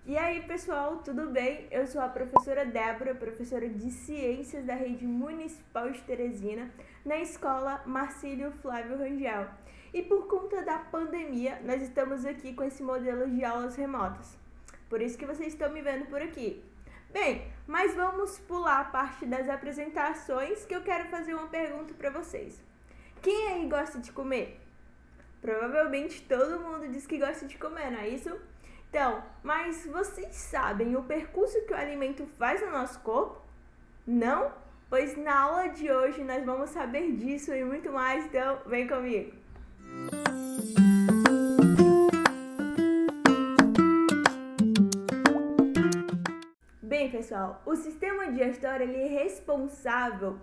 E aí, pessoal, tudo bem? Eu sou a professora Débora, professora de Ciências da Rede Municipal de Teresina, na escola Marcílio Flávio Rangel. E por conta da pandemia, nós estamos aqui com esse modelo de aulas remotas. Por isso que vocês estão me vendo por aqui. Bem, mas vamos pular a parte das apresentações, que eu quero fazer uma pergunta para vocês. Quem aí gosta de comer? Provavelmente todo mundo diz que gosta de comer, não é isso? Então, mas vocês sabem o percurso que o alimento faz no nosso corpo? Não? Pois na aula de hoje nós vamos saber disso e muito mais, então vem comigo! Bem, pessoal, o sistema digestório ele é responsável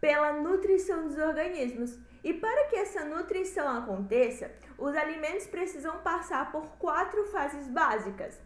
pela nutrição dos organismos. E para que essa nutrição aconteça, os alimentos precisam passar por 4 fases básicas: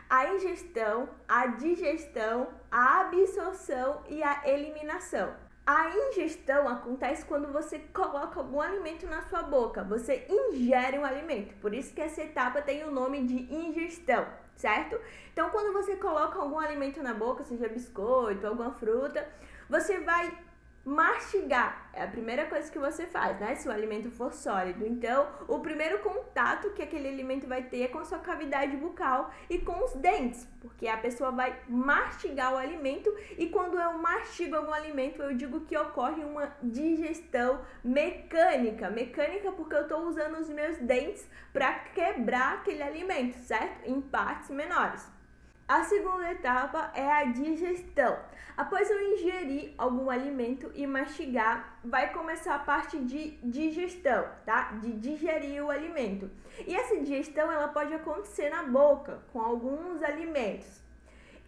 a ingestão, a digestão, a absorção e a eliminação. A ingestão acontece quando você coloca algum alimento na sua boca, você ingere um alimento, por isso que essa etapa tem o nome de ingestão, certo? Então, quando você coloca algum alimento na boca, seja biscoito, alguma fruta, você vai mastigar, é a primeira coisa que você faz, né? Se o alimento for sólido. Então, o primeiro contato que aquele alimento vai ter é com a sua cavidade bucal e com os dentes, porque a pessoa vai mastigar o alimento e quando eu mastigo algum alimento, eu digo que ocorre uma digestão mecânica. Mecânica porque eu estou usando os meus dentes para quebrar aquele alimento, certo? Em partes menores. A segunda etapa é a digestão. Após eu ingerir algum alimento e mastigar, vai começar a parte de digestão, tá? De digerir o alimento. E essa digestão, ela pode acontecer na boca, com alguns alimentos.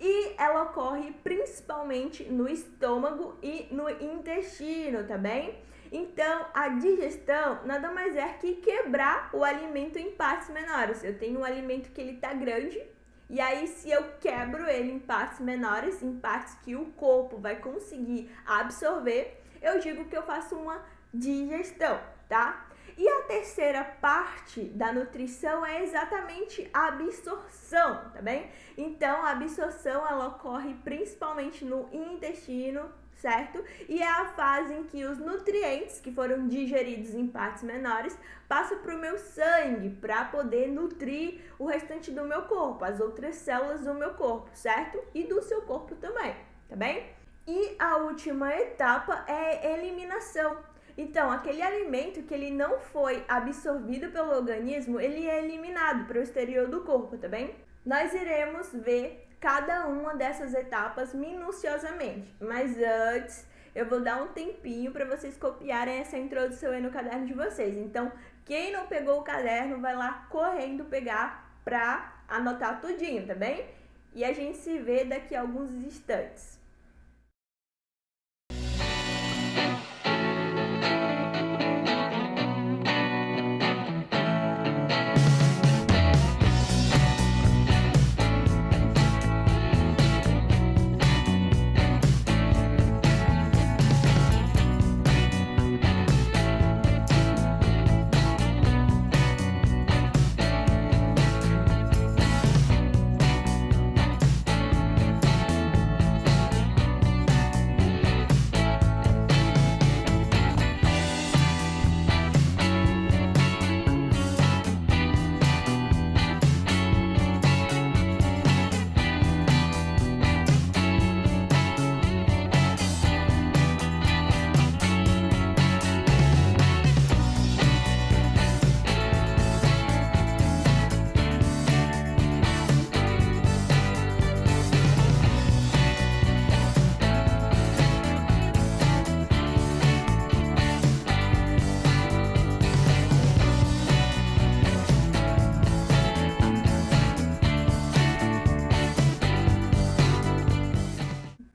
E ela ocorre principalmente no estômago e no intestino, tá bem? Então, a digestão nada mais é que quebrar o alimento em partes menores. Eu tenho um alimento que ele tá grande, e aí, se eu quebro ele em partes menores, em partes que o corpo vai conseguir absorver, eu digo que eu faço uma digestão, tá? E a terceira parte da nutrição é exatamente a absorção, tá bem? Então, a absorção, ela ocorre principalmente no intestino, certo? E é a fase em que os nutrientes que foram digeridos em partes menores passam para o meu sangue para poder nutrir o restante do meu corpo, as outras células do meu corpo, certo? E do seu corpo também, tá bem? E a última etapa é a eliminação. Então, aquele alimento que ele não foi absorvido pelo organismo, ele é eliminado para o exterior do corpo, tá bem? Nós iremos ver cada uma dessas etapas minuciosamente, mas antes eu vou dar um tempinho para vocês copiarem essa introdução aí no caderno de vocês. Então, quem não pegou o caderno, vai lá correndo pegar para anotar tudinho, tá bem? E a gente se vê daqui a alguns instantes.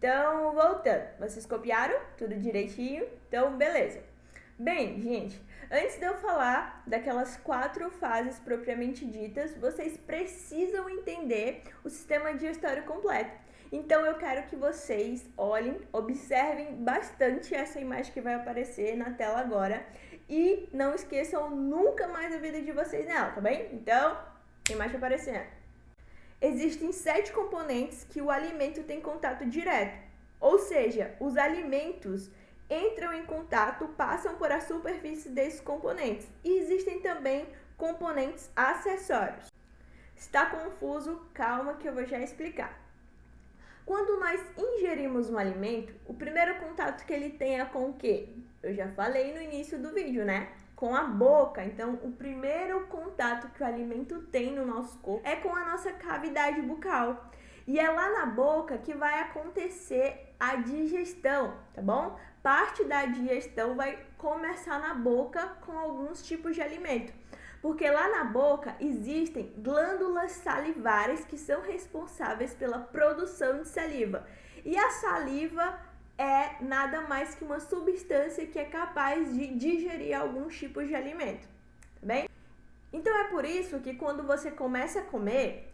Então, voltando, vocês copiaram tudo direitinho? Então, beleza. Bem, gente, antes de eu falar daquelas 4 fases propriamente ditas, vocês precisam entender o sistema digestório completo. Então, eu quero que vocês olhem, observem bastante essa imagem que vai aparecer na tela agora e não esqueçam nunca mais a vida de vocês nela, tá bem? Então, imagem aparecendo. existem 7 componentes que o alimento tem contato direto. Ou seja, os alimentos entram em contato, passam por a superfície desses componentes. E existem também componentes acessórios. Está confuso? Calma que eu vou já explicar. Quando nós ingerimos um alimento, o primeiro contato que ele tem é com o quê? Eu já falei no início do vídeo, né? Com a boca. Então, o primeiro contato que o alimento tem no nosso corpo é com a nossa cavidade bucal. E é lá na boca que vai acontecer a digestão, tá bom? Parte da digestão vai começar na boca com alguns tipos de alimento. Porque lá na boca existem glândulas salivares que são responsáveis pela produção de saliva. E a saliva é nada mais que uma substância que é capaz de digerir alguns tipos de alimento, tá bem? Então é por isso que quando você começa a comer,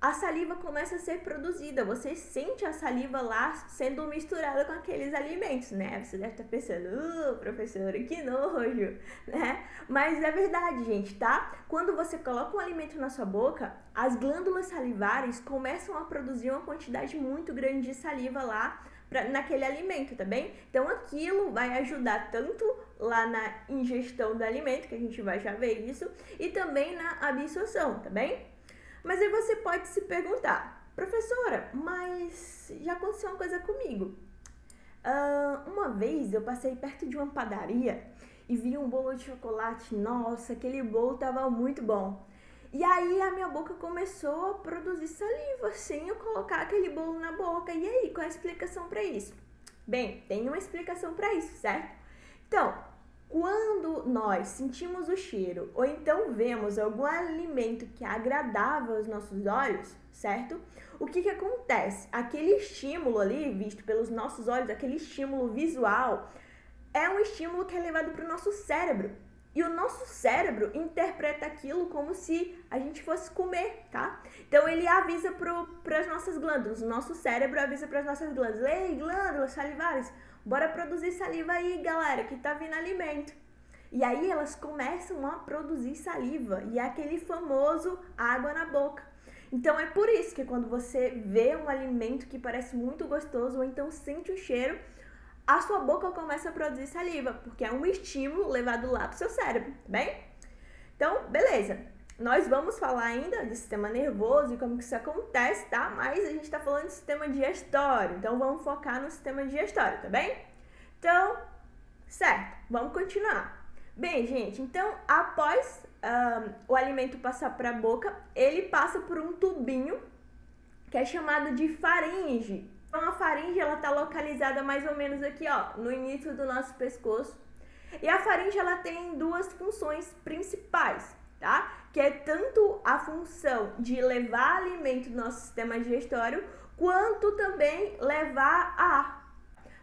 a saliva começa a ser produzida, você sente a saliva lá sendo misturada com aqueles alimentos, né? Você deve estar pensando, professora, que nojo, né? Mas é verdade, gente, tá? Quando você coloca um alimento na sua boca, as glândulas salivares começam a produzir uma quantidade muito grande de saliva lá naquele alimento, tá bem? Então aquilo vai ajudar tanto lá na ingestão do alimento, que a gente vai já ver isso, e também na absorção, tá bem? Mas aí você pode se perguntar, professora, mas já aconteceu uma coisa comigo. Uma vez eu passei perto de uma padaria e vi um bolo de chocolate. Nossa, aquele bolo tava muito bom. E aí a minha boca começou a produzir saliva sem eu colocar aquele bolo na boca. E aí, qual é a explicação para isso? Bem, tem uma explicação para isso, certo? Então, quando nós sentimos o cheiro ou então vemos algum alimento que é agradável aos nossos olhos, certo? O que acontece? Aquele estímulo ali, visto pelos nossos olhos, aquele estímulo visual, é um estímulo que é levado para o nosso cérebro. E o nosso cérebro interpreta aquilo como se a gente fosse comer, tá? Então ele avisa para as nossas glândulas, o nosso cérebro avisa para as nossas glândulas: ei, glândulas salivares, bora produzir saliva aí, galera, que tá vindo alimento. E aí elas começam a produzir saliva e é aquele famoso água na boca. Então é por isso que quando você vê um alimento que parece muito gostoso ou então sente o cheiro, a sua boca começa a produzir saliva, porque é um estímulo levado lá pro seu cérebro, tá bem? Então, beleza. Nós vamos falar ainda de sistema nervoso e como que isso acontece, tá? Mas a gente tá falando de sistema digestório, então vamos focar no sistema digestório, tá bem? Então, certo, vamos continuar. Bem, gente, então após o alimento passar para a boca, ele passa por um tubinho que é chamado de faringe. Então a faringe, ela tá localizada mais ou menos aqui, ó, no início do nosso pescoço. E a faringe, ela tem duas funções principais, tá? Que é tanto a função de levar alimento do nosso sistema digestório, quanto também levar ar.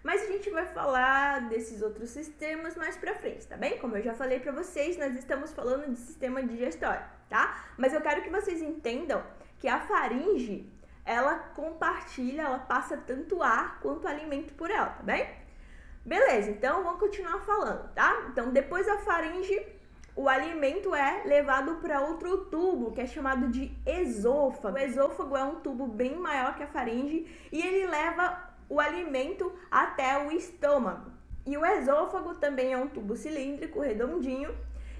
Mas a gente vai falar desses outros sistemas mais pra frente, tá bem? Como eu já falei pra vocês, nós estamos falando de sistema digestório, tá? Mas eu quero que vocês entendam que a faringe, ela compartilha, ela passa tanto ar quanto alimento por ela, tá bem? Beleza, então vamos continuar falando, tá? Então depois da faringe, o alimento é levado para outro tubo, que é chamado de esôfago. O esôfago é um tubo bem maior que a faringe e ele leva o alimento até o estômago. E o esôfago também é um tubo cilíndrico, redondinho,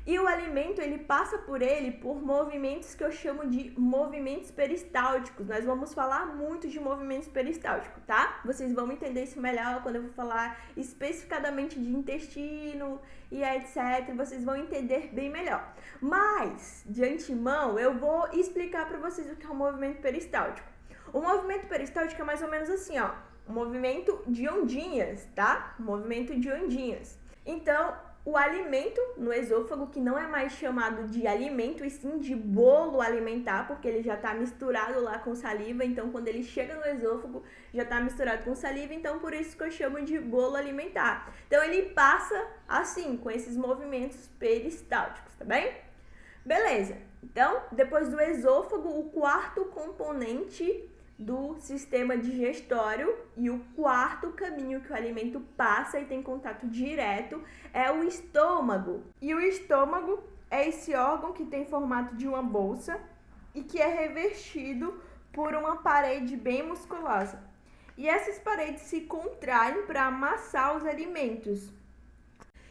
e o alimento, ele passa por ele por movimentos que eu chamo de movimentos peristálticos. Nós vamos falar muito de movimentos peristálticos, tá? Vocês vão entender isso melhor quando eu vou falar especificadamente de intestino e etc. Vocês vão entender bem melhor. Mas, de antemão, eu vou explicar para vocês o que é um movimento peristáltico. O movimento peristáltico é mais ou menos assim, ó. Um movimento de ondinhas, tá? Movimento de ondinhas. Então, o alimento no esôfago, que não é mais chamado de alimento, e sim de bolo alimentar, porque ele já está misturado lá com saliva, então quando ele chega no esôfago, já está misturado com saliva, então por isso que eu chamo de bolo alimentar. Então ele passa assim, com esses movimentos peristálticos, tá bem? Beleza, então depois do esôfago, o quarto componente do sistema digestório e o quarto caminho que o alimento passa e tem contato direto é o estômago. E o estômago é esse órgão que tem formato de uma bolsa e que é revestido por uma parede bem musculosa. E essas paredes se contraem para amassar os alimentos.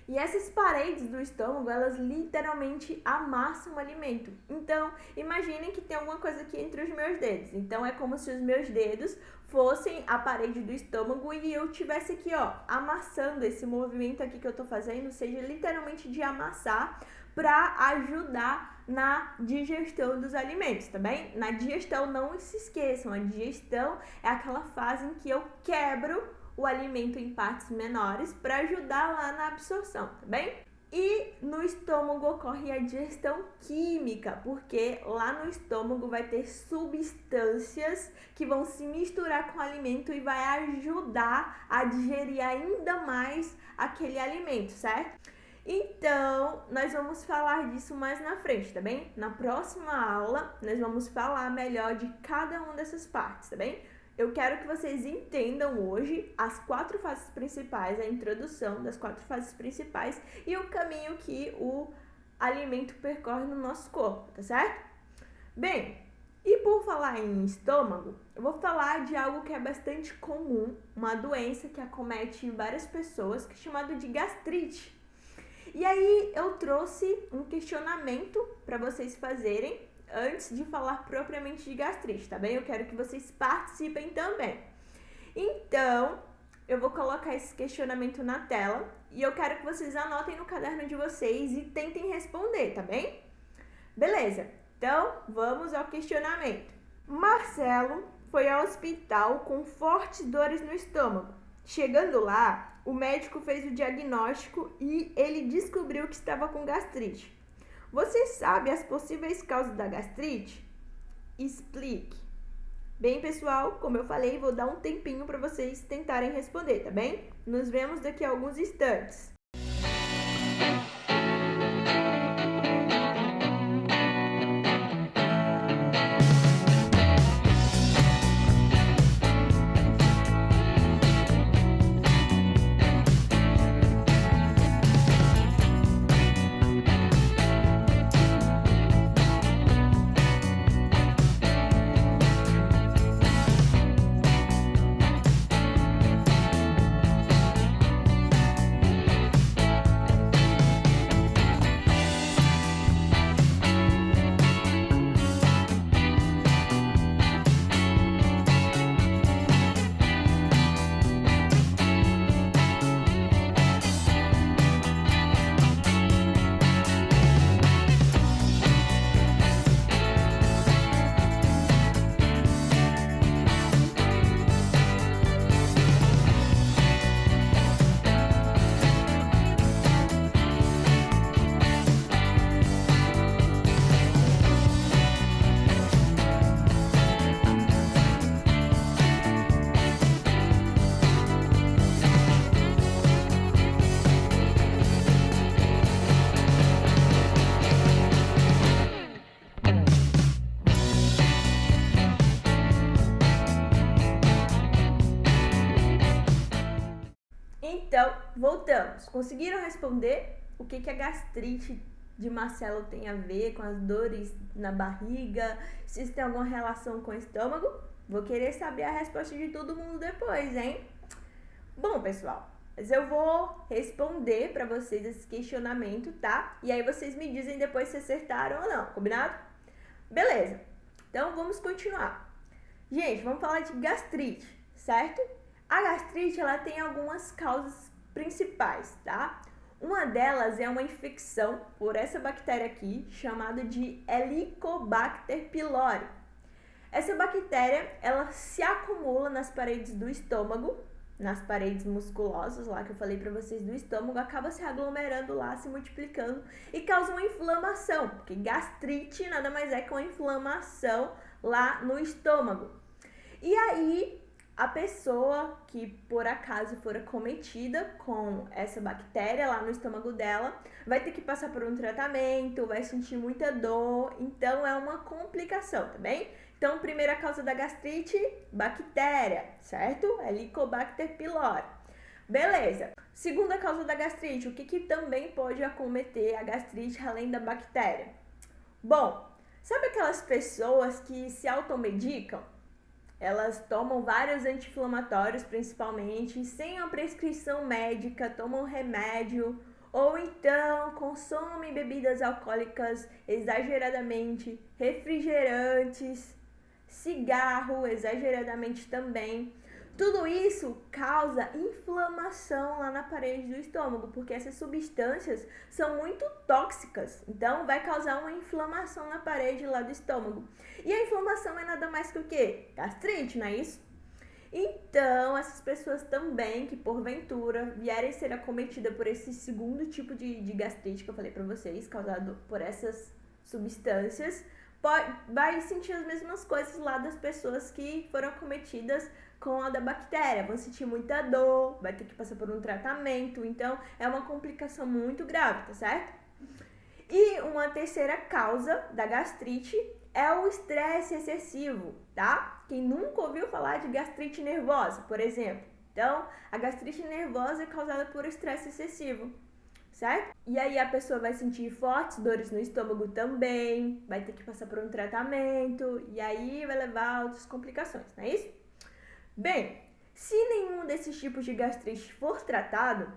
E essas paredes do estômago, elas literalmente amassam o alimento. Então, imaginem que tem alguma coisa aqui entre os meus dedos. Então, é como se os meus dedos fossem a parede do estômago e eu tivesse aqui, ó, amassando. Esse movimento aqui que eu tô fazendo, seja literalmente de amassar para ajudar na digestão dos alimentos, tá bem? Na digestão, não se esqueçam, a digestão é aquela fase em que eu quebro o alimento em partes menores para ajudar lá na absorção, tá bem? E no estômago ocorre a digestão química, porque lá no estômago vai ter substâncias que vão se misturar com o alimento e vai ajudar a digerir ainda mais aquele alimento, certo? Então, nós vamos falar disso mais na frente, tá bem? Na próxima aula, nós vamos falar melhor de cada uma dessas partes, tá bem? Eu quero que vocês entendam hoje as 4 fases principais, a introdução das 4 fases principais e o caminho que o alimento percorre no nosso corpo, tá certo? Bem, e por falar em estômago, eu vou falar de algo que é bastante comum, uma doença que acomete várias pessoas, que é chamado de gastrite. E aí eu trouxe um questionamento para vocês fazerem antes de falar propriamente de gastrite, tá bem? Eu quero que vocês participem também. Então, eu vou colocar esse questionamento na tela e eu quero que vocês anotem no caderno de vocês e tentem responder, tá bem? Beleza, então vamos ao questionamento. Marcelo foi ao hospital com fortes dores no estômago. Chegando lá, o médico fez o diagnóstico e ele descobriu que estava com gastrite. Você sabe as possíveis causas da gastrite? Explique. Bem, pessoal, como eu falei, vou dar um tempinho para vocês tentarem responder, tá bem? Nos vemos daqui a alguns instantes. Então, voltamos. Conseguiram responder o que a gastrite de Marcelo tem a ver com as dores na barriga? Se isso tem alguma relação com o estômago? Vou querer saber a resposta de todo mundo depois, hein? Bom, pessoal, mas eu vou responder para vocês esse questionamento, tá? E aí vocês me dizem depois se acertaram ou não, combinado? Beleza. Então, vamos continuar. Gente, vamos falar de gastrite, certo? A gastrite, ela tem algumas causas principais, tá? Uma delas é uma infecção por essa bactéria aqui, chamada de Helicobacter pylori. Essa bactéria, ela se acumula nas paredes do estômago, nas paredes musculosas lá que eu falei pra vocês do estômago, acaba se aglomerando lá, se multiplicando e causa uma inflamação, porque gastrite nada mais é que uma inflamação lá no estômago. E aí, a pessoa que por acaso for acometida com essa bactéria lá no estômago dela vai ter que passar por um tratamento, vai sentir muita dor, então é uma complicação, tá bem? Então, primeira causa da gastrite, bactéria, certo? Helicobacter pylori. Beleza. Segunda causa da gastrite, o que também pode acometer a gastrite além da bactéria? Bom, sabe aquelas pessoas que se automedicam? Elas tomam vários anti-inflamatórios, principalmente, sem uma prescrição médica, tomam remédio, ou então consomem bebidas alcoólicas exageradamente, refrigerantes, cigarro exageradamente também. Tudo isso causa inflamação lá na parede do estômago, porque essas substâncias são muito tóxicas. Então, vai causar uma inflamação na parede lá do estômago. E a inflamação é nada mais que o quê? Gastrite, não é isso? Então, essas pessoas também que porventura vierem ser acometidas por esse segundo tipo de gastrite que eu falei pra vocês, causado por essas substâncias, vai sentir as mesmas coisas lá das pessoas que foram acometidas com a da bactéria. Vão sentir muita dor, vai ter que passar por um tratamento, então é uma complicação muito grave, tá certo? E uma terceira causa da gastrite é o estresse excessivo, tá? Quem nunca ouviu falar de gastrite nervosa, por exemplo? Então, a gastrite nervosa é causada por estresse excessivo, certo? E aí a pessoa vai sentir fortes dores no estômago também, vai ter que passar por um tratamento, e aí vai levar a outras complicações, não é isso? Bem, se nenhum desses tipos de gastrite for tratado,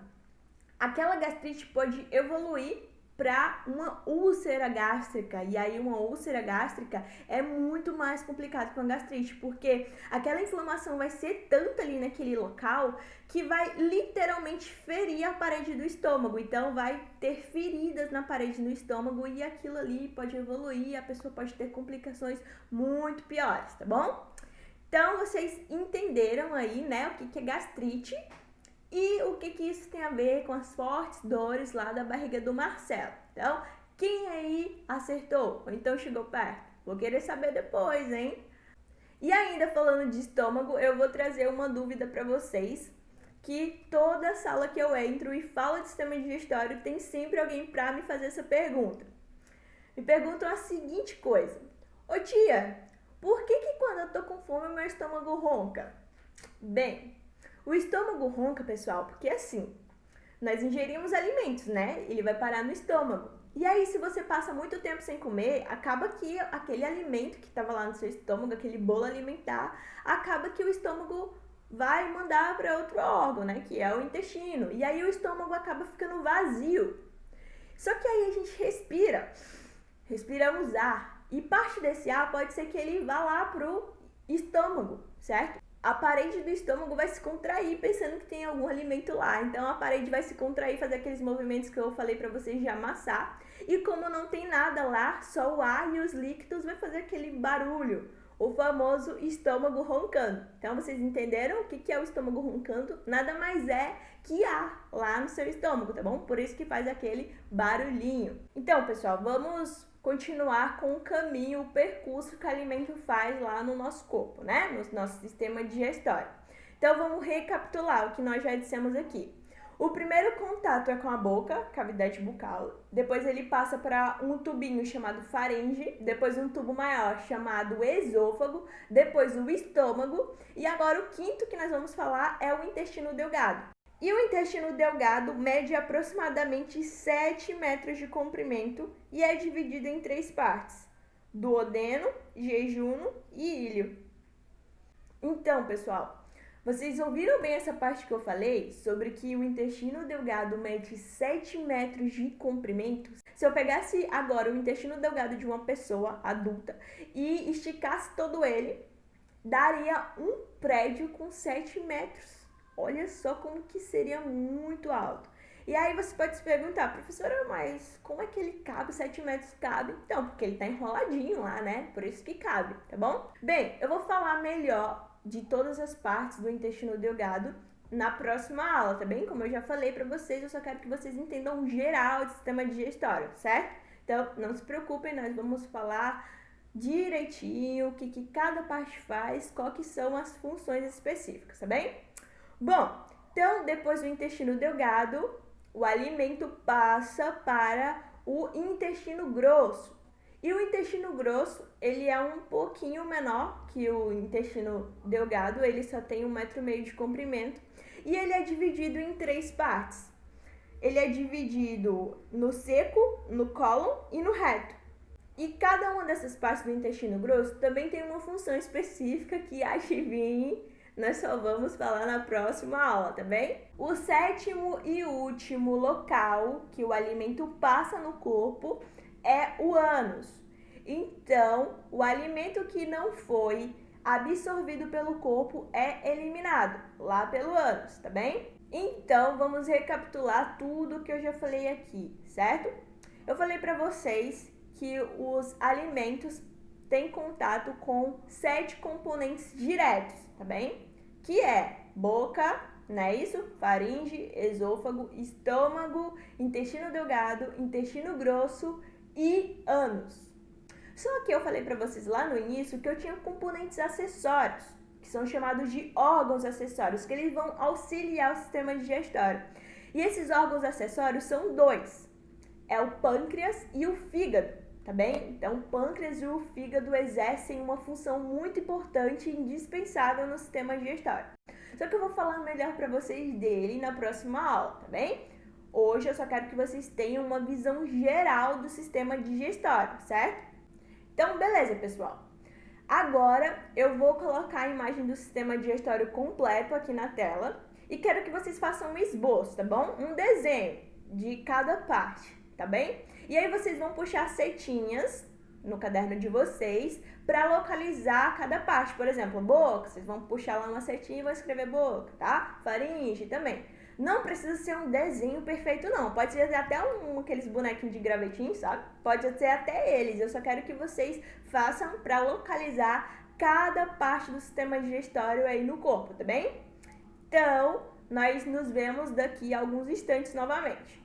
aquela gastrite pode evoluir para uma úlcera gástrica. E aí uma úlcera gástrica é muito mais complicado que uma gastrite, porque aquela inflamação vai ser tanta ali naquele local que vai literalmente ferir a parede do estômago. Então vai ter feridas na parede do estômago e aquilo ali pode evoluir e a pessoa pode ter complicações muito piores, tá bom? Então vocês entenderam aí, né, o que é gastrite e o que isso tem a ver com as fortes dores lá da barriga do Marcelo. Então, quem aí acertou? Ou então chegou perto? Vou querer saber depois, hein? E ainda falando de estômago, eu vou trazer uma dúvida para vocês, que toda sala que eu entro e falo de sistema digestório tem sempre alguém para me fazer essa pergunta. Me perguntam a seguinte coisa: ô tia, por que quando eu tô com fome meu estômago ronca? Bem, o estômago ronca, pessoal, porque assim, nós ingerimos alimentos, né? Ele vai parar no estômago. E aí, se você passa muito tempo sem comer, acaba que aquele alimento que estava lá no seu estômago, aquele bolo alimentar, acaba que o estômago vai mandar para outro órgão, né? Que é o intestino. E aí o estômago acaba ficando vazio. Só que aí a gente respiramos ar. E parte desse ar pode ser que ele vá lá pro estômago, certo? A parede do estômago vai se contrair pensando que tem algum alimento lá. Então a parede vai se contrair, fazer aqueles movimentos que eu falei para vocês de amassar. E como não tem nada lá, só o ar e os líquidos vai fazer aquele barulho, o famoso estômago roncando. Então vocês entenderam o que é o estômago roncando? Nada mais é que ar lá no seu estômago, tá bom? Por isso que faz aquele barulhinho. Então, pessoal, vamos continuar com o caminho, o percurso que o alimento faz lá no nosso corpo, né? No nosso sistema digestório. Então, vamos recapitular o que nós já dissemos aqui. O primeiro contato é com a boca, cavidade bucal. Depois ele passa para um tubinho chamado faringe. Depois um tubo maior chamado esôfago. Depois o estômago. E agora o quinto que nós vamos falar é o intestino delgado. E o intestino delgado mede aproximadamente 7 metros de comprimento e é dividido em 3 partes: duodeno, jejuno e íleo. Então, pessoal, vocês ouviram bem essa parte que eu falei sobre que o intestino delgado mede 7 metros de comprimento? Se eu pegasse agora o intestino delgado de uma pessoa adulta e esticasse todo ele, daria um prédio com 7 metros. Olha só como que seria muito alto. E aí você pode se perguntar: professora, mas como é que ele cabe? 7 metros cabe? Então, porque ele tá enroladinho lá, né? Por isso que cabe, tá bom? Bem, eu vou falar melhor de todas as partes do intestino delgado na próxima aula, tá bem? Como eu já falei pra vocês, eu só quero que vocês entendam geral do sistema digestório, certo? Então, não se preocupem, nós vamos falar direitinho o que cada parte faz, quais que são as funções específicas, tá bem? Bom, então depois do intestino delgado, o alimento passa para o intestino grosso. E o intestino grosso, ele é um pouquinho menor que o intestino delgado, ele só tem 1,5 metro de comprimento. E ele é dividido em 3 partes. Ele é dividido no seco, no cólon e no reto. E cada uma dessas partes do intestino grosso também tem uma função específica que, adivinhe, nós só vamos falar na próxima aula, tá bem? O sétimo e último local que o alimento passa no corpo é o ânus. Então, o alimento que não foi absorvido pelo corpo é eliminado lá pelo ânus, tá bem? Então, vamos recapitular tudo que eu já falei aqui, certo? Eu falei para vocês que os alimentos têm contato com 7 componentes diretos, tá bem? Que é boca, não é isso? Faringe, esôfago, estômago, intestino delgado, intestino grosso e ânus. Só que eu falei para vocês lá no início que eu tinha componentes acessórios, que são chamados de órgãos acessórios, que eles vão auxiliar o sistema digestório. E esses órgãos acessórios são 2. É o pâncreas e o fígado, tá bem? Então, o pâncreas e o fígado exercem uma função muito importante e indispensável no sistema digestório. Só que eu vou falar melhor para vocês dele na próxima aula, tá bem? Hoje eu só quero que vocês tenham uma visão geral do sistema digestório, certo? Então, beleza, pessoal. Agora eu vou colocar a imagem do sistema digestório completo aqui na tela e quero que vocês façam um esboço, tá bom? Um desenho de cada parte, tá bem? E aí vocês vão puxar setinhas no caderno de vocês para localizar cada parte. Por exemplo, boca, vocês vão puxar lá uma setinha e vão escrever boca, tá? Faringe também. Não precisa ser um desenho perfeito, não. Pode ser até aqueles bonequinhos de gravetinho, sabe? Pode ser até eles. Eu só quero que vocês façam para localizar cada parte do sistema digestório aí no corpo, tá bem? Então, nós nos vemos daqui a alguns instantes novamente.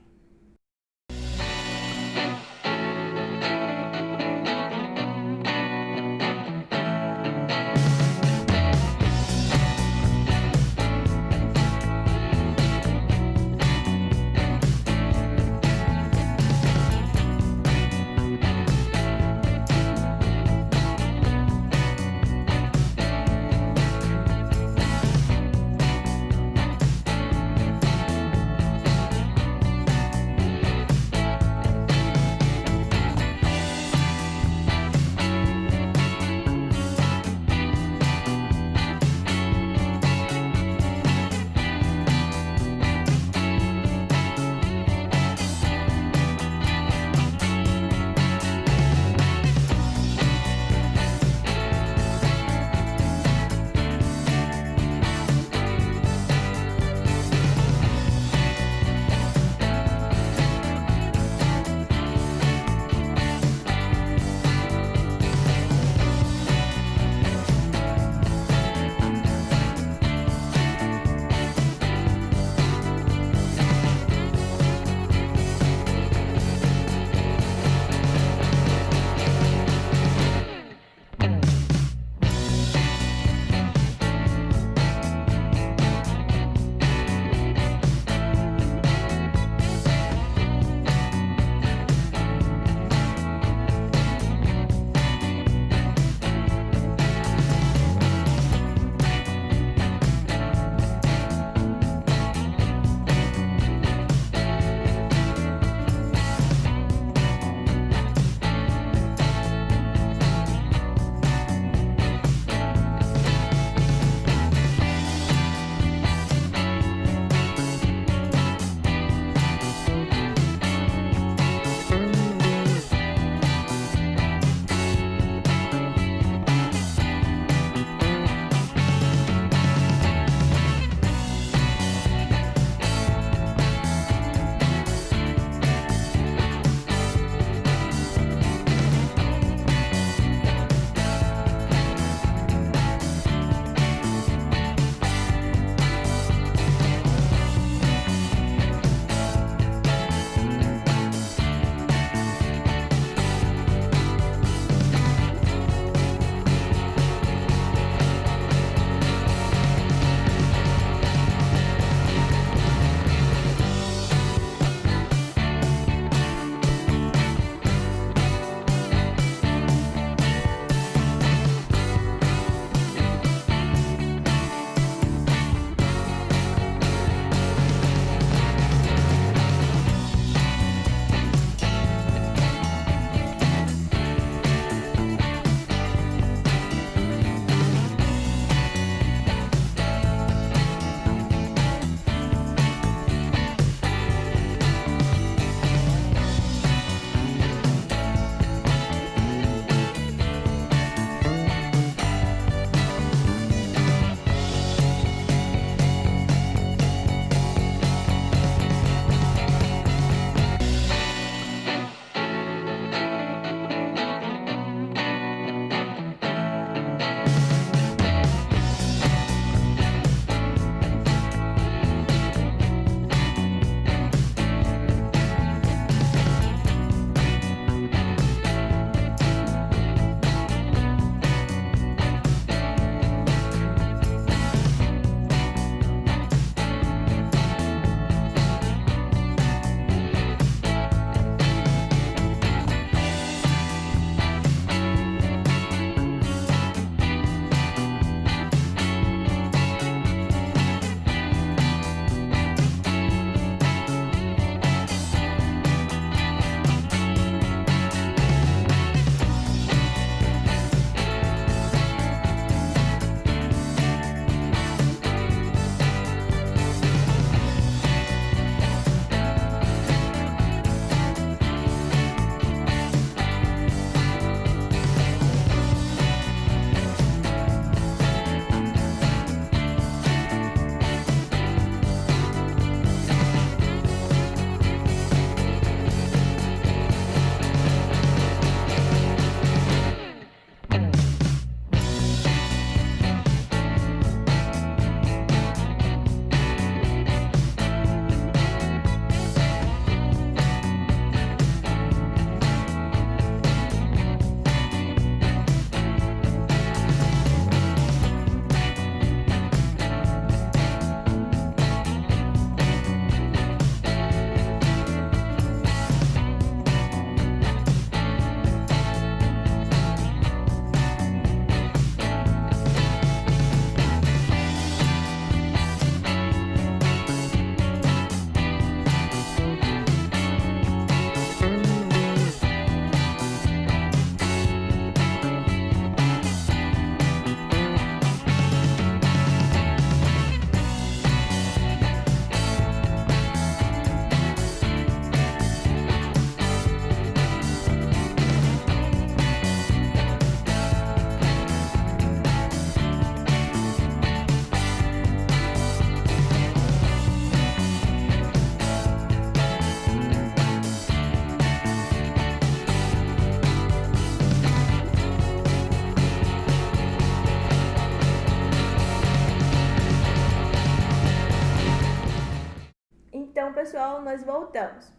pessoal, nós voltamos.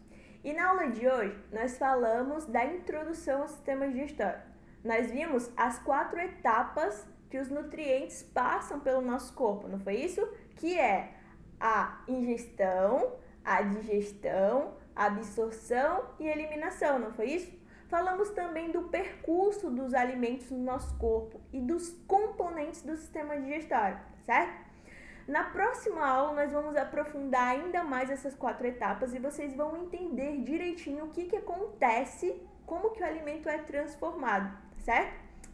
E na aula de hoje, nós falamos da introdução ao sistema digestório. Nós vimos as 4 etapas que os nutrientes passam pelo nosso corpo, não foi isso? Que é a ingestão, a digestão, a absorção e eliminação, não foi isso? Falamos também do percurso dos alimentos no nosso corpo e dos componentes do sistema digestório, certo? Na próxima aula, nós vamos aprofundar ainda mais essas 4 etapas e vocês vão entender direitinho o que acontece, como que o alimento é transformado, certo?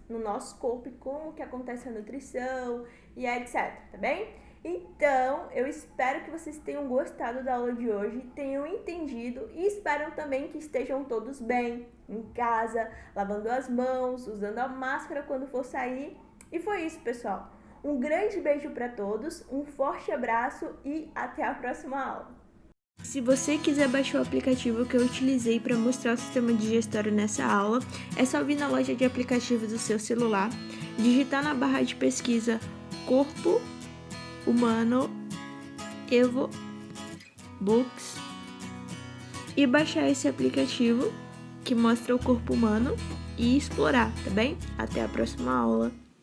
No nosso corpo e como que acontece a nutrição e etc, tá bem? Então, eu espero que vocês tenham gostado da aula de hoje, tenham entendido e espero também que estejam todos bem, em casa, lavando as mãos, usando a máscara quando for sair. E foi isso, pessoal. Um grande beijo para todos, um forte abraço e até a próxima aula. Se você quiser baixar o aplicativo que eu utilizei para mostrar o sistema digestório nessa aula, é só vir na loja de aplicativos do seu celular, digitar na barra de pesquisa Corpo Humano Evo Books e baixar esse aplicativo que mostra o corpo humano e explorar, tá bem? Até a próxima aula.